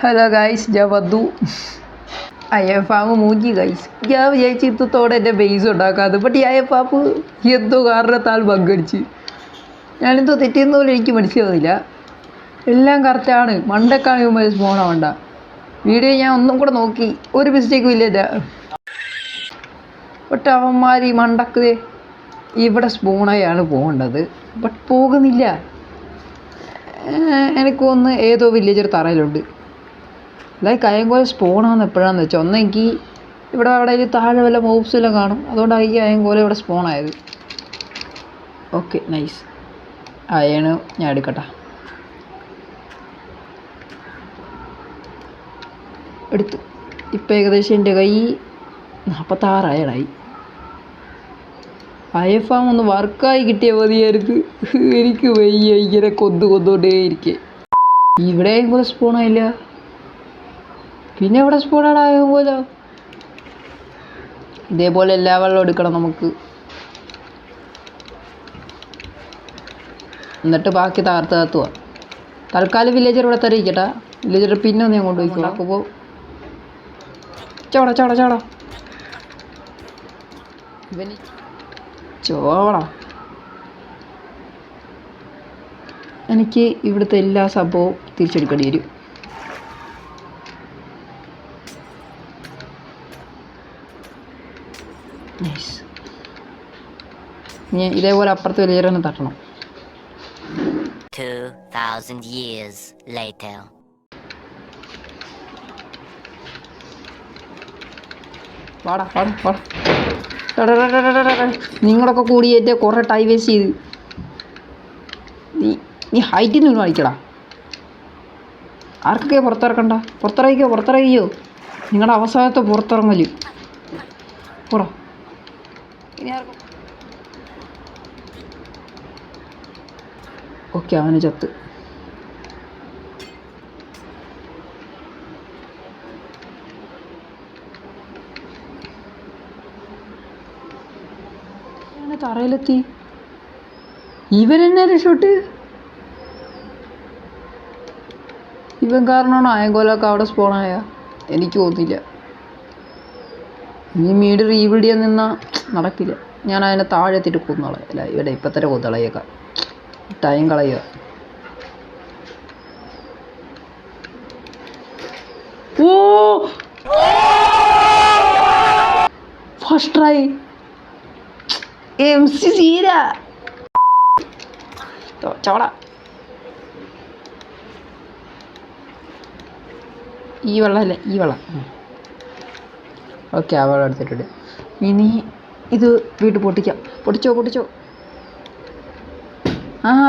Hello guys, ഞാൻ വന്നു. അയ്യപ്പാമ്പ് മൂഞ്ചി ഗൈസ്. ഞാൻ വിചാരിച്ച് ഇത്തത്തോടെ എൻ്റെ ബേസ് ഉണ്ടാക്കാതെ, ബട്ട് ഈ അയ്യപ്പാമ്പ് എന്തോ കാരണത്താൽ പങ്കടിച്ച്. ഞാനെന്തോ തെറ്റിയെന്ന പോലെ എനിക്ക് മനസ്സിലാവുന്നില്ല. എല്ലാം കറക്റ്റാണ്. മണ്ടക്കാണ് ഇവന്മാർ സ്പോണാവണ്ട. വീഡിയോ ഞാൻ ഒന്നും കൂടെ നോക്കി, ഒരു മിസ്റ്റേക്കും ഇല്ല. ബട്ട് അവന്മാർ ഈ മണ്ടക്ക് ഇവിടെ സ്പൂണായാണ് പോകേണ്ടത്, ബട്ട് പോകുന്നില്ല. എനിക്കൊന്ന് ഏതോ വില്ലേജർ തറയിലുണ്ട്. അതായത് കയങ്കോല സ്പോണാന്ന് എപ്പോഴാണെന്ന് വെച്ചാൽ, ഒന്നെങ്കിൽ ഇവിടെ അവിടെ താഴെ വല്ല മോബ്സെല്ലാം കാണും, അതുകൊണ്ടാണ് ഈ കയങ്കോല ഇവിടെ സ്പോണായത്. Okay, nice. അയണ് ഞാൻ എടുക്കട്ടെ. എടുത്തു. ഇപ്പം ഏകദേശം എൻ്റെ കൈ 46 അയണായി. അയഫാം ഒന്ന് വർക്കായി കിട്ടിയാൽ മതിയായിരുന്നു. എനിക്ക് വയ്യ ഇങ്ങനെ കൊന്നുകൊണ്ടേ ഇരിക്കെ. ഇവിടെയും കൂടെ സ്പൂണായില്ല. പിന്നെ എവിടെ സ്പൂണാടായ പോലെ. ഇതേപോലെ എല്ലാ വെള്ളം എടുക്കണം നമുക്ക്, എന്നിട്ട് ബാക്കി താർത്തുക. തൽക്കാലം വില്ലേജർ ഇവിടെ തരയിക്കട്ടാ. വില്ലേജർ പിന്നെ ഒന്ന് ഞാൻ കൊണ്ടുപോയിക്കോളാം. അപ്പോൾ ചോട ചോട ചോട ഇവന് ചോട. എനിക്ക് ഇവിടുത്തെ എല്ലാ സംഭവവും തിരിച്ചെടുക്കേണ്ടി വരും. നൈസ്. ഞാൻ ഇതേപോലെ അപ്പുറത്ത് വില്ലേജർ തന്നെ തട്ടണം. 2000 years later. വാടാ വാടാ വാടാ. നിങ്ങളൊക്കെ കൂടി എൻ്റെ കുറേ ടൈം വേസ്റ്റ് ചെയ്ത്. നീ ഹൈറ്റിൽ നിന്ന് കളിക്കടാ. ആർക്കൊക്കെ പുറത്തിറക്കണ്ട? പുറത്തിറങ്ങിയോ. നിങ്ങളുടെ അവസാനത്തെ പുറത്തിറങ്ങല് പോടാ. ഇനി ആർക്കും ഓക്കെ, അവന് ചത്ത്. തറയിലെത്തി. ഇവരെന്നെ രക്ഷോട്ട്. ഇവൻ കാരണമാണോ അയങ്കോലൊക്കെ അവിടെ സ്പോണായ? എനിക്ക് തോന്നില്ല. ഇനി വീട് റീബിൽഡ് ചെയ്യാൻ നിന്നാൽ നടക്കില്ല. ഞാൻ അതിനെ താഴെ എത്തിയിട്ട് കൊന്നോളാം. അല്ല, ഇവിടെ ഇപ്പം തന്നെ കൊന്നളയേക്കാം. ടൈം കളയുക. ഓ, ഫസ്റ്റ് ട്രൈ. MC സീര ചോട. ഈ വെള്ളമല്ലേ, ഈ വെള്ളം. ഓക്കെ, ആ വെള്ളം എടുത്തിട്ടുണ്ട്. ഇനി ഇത് വീട്ടിൽ പൊട്ടിച്ചോ.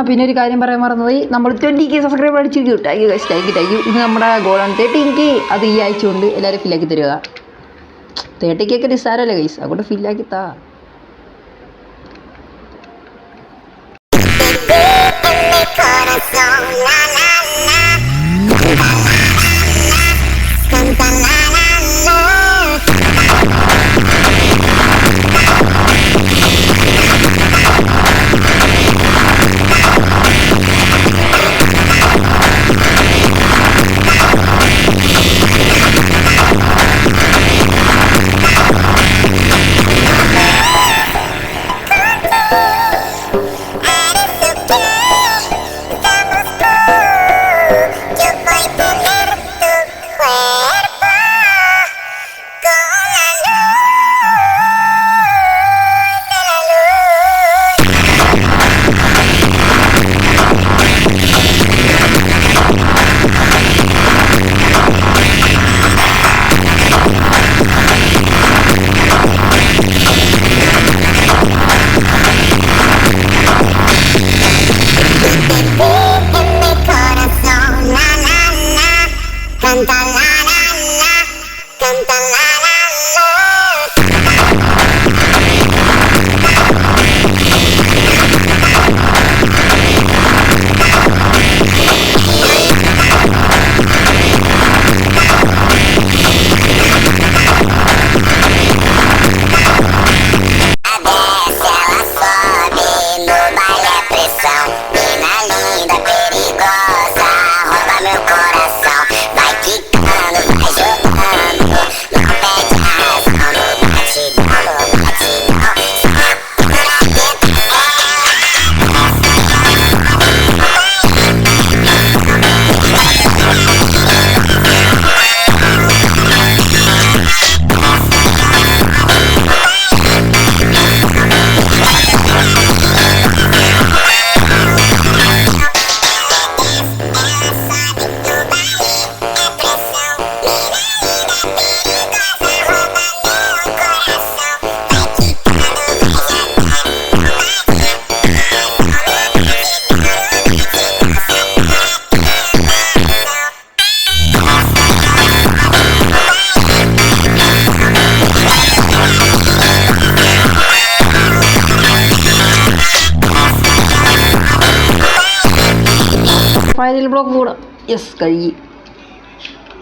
പിന്നെ ഒരു കാര്യം പറയാൻ മറന്നുപോയി. നമ്മൾ 20K സബ്സ്ക്രൈബർ അടിച്ചിരിക്കും. Thank you. ഇത് നമ്മുടെ ഗോളാണ് 13K. അത് ഈ ആഴ്ച കൊണ്ട് എല്ലാവരും ഫില്ലാക്കി തരിക. 30K ഒക്കെ നിസ്സാരമല്ലേ ഗൈസ്, അതുകൊണ്ട് ഫില്ലാക്കി താ. ബ്ലോക്ക് കൂടെ. യെസ്, കഴുകി.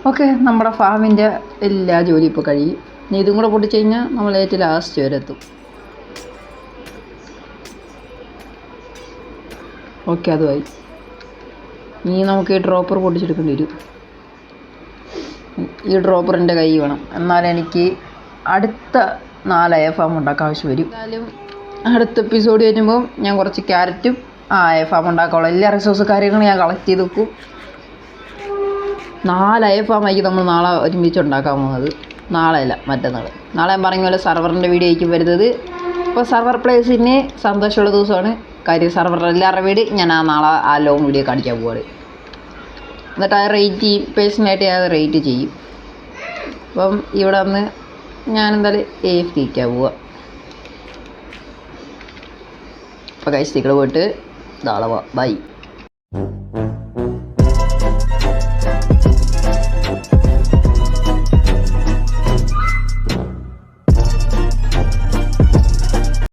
ഓക്കെ, നമ്മുടെ ഫാമിൻ്റെ എല്ലാ ജോലിയും ഇപ്പോൾ കഴിയും. ഇനി ഇതും കൂടെ പൊട്ടിച്ച് കഴിഞ്ഞാൽ നമ്മൾ ഏറ്റവും ലാസ്റ്റ് വരെ എത്തും. ഓക്കെ, അതുമായി. ഇനി നമുക്ക് ഈ ഡ്രോപ്പർ പൊട്ടിച്ചെടുക്കേണ്ടി വരും. ഈ ഡ്രോപ്പർ എൻ്റെ കൈ വേണം, എന്നാലും എനിക്ക് അടുത്ത 4 അയ ഫാം ഉണ്ടാക്കാൻ ആവശ്യം വരും. എന്നാലും അടുത്ത എപ്പിസോഡ് വരുമ്പോൾ ഞാൻ കുറച്ച് ക്യാരറ്റും അയ ഫാം ഉണ്ടാക്കാനുള്ള എല്ലാ റിസോഴ്സ് കാര്യങ്ങളും ഞാൻ കളക്ട് ചെയ്ത് വെക്കും. 4 അയ ഫാമായിരിക്കും നമ്മൾ നാളെ ഒരുമിച്ച് ഉണ്ടാക്കാൻ പോകുന്നത്. നാളെ അല്ല, മറ്റന്നാൾ. നാളെ ഞാൻ പറഞ്ഞ പോലെ സർവറിൻ്റെ വീഡിയോ ആയിരിക്കും വരുന്നത്. ഇപ്പോൾ സർവർ പ്ലേസിന് സന്തോഷമുള്ള ദിവസമാണ്. കാര്യം സർവറിൽ എല്ലാവരുടെ വീട് ഞാൻ നാളെ ആ ലോങ് വീഡിയോ കാണിക്കാൻ പോവാണ്. എന്നിട്ട് ആ റേറ്റ് ചെയ്യും, പേഴ്സണലായിട്ട് ഞാൻ റേറ്റ് ചെയ്യും. അപ്പം ഇവിടെ വന്ന് ഞാൻ എന്തായാലും AFK പോവുക. അപ്പോൾ കഴിച്ച് പോയിട്ട് നാളെ ബൈ.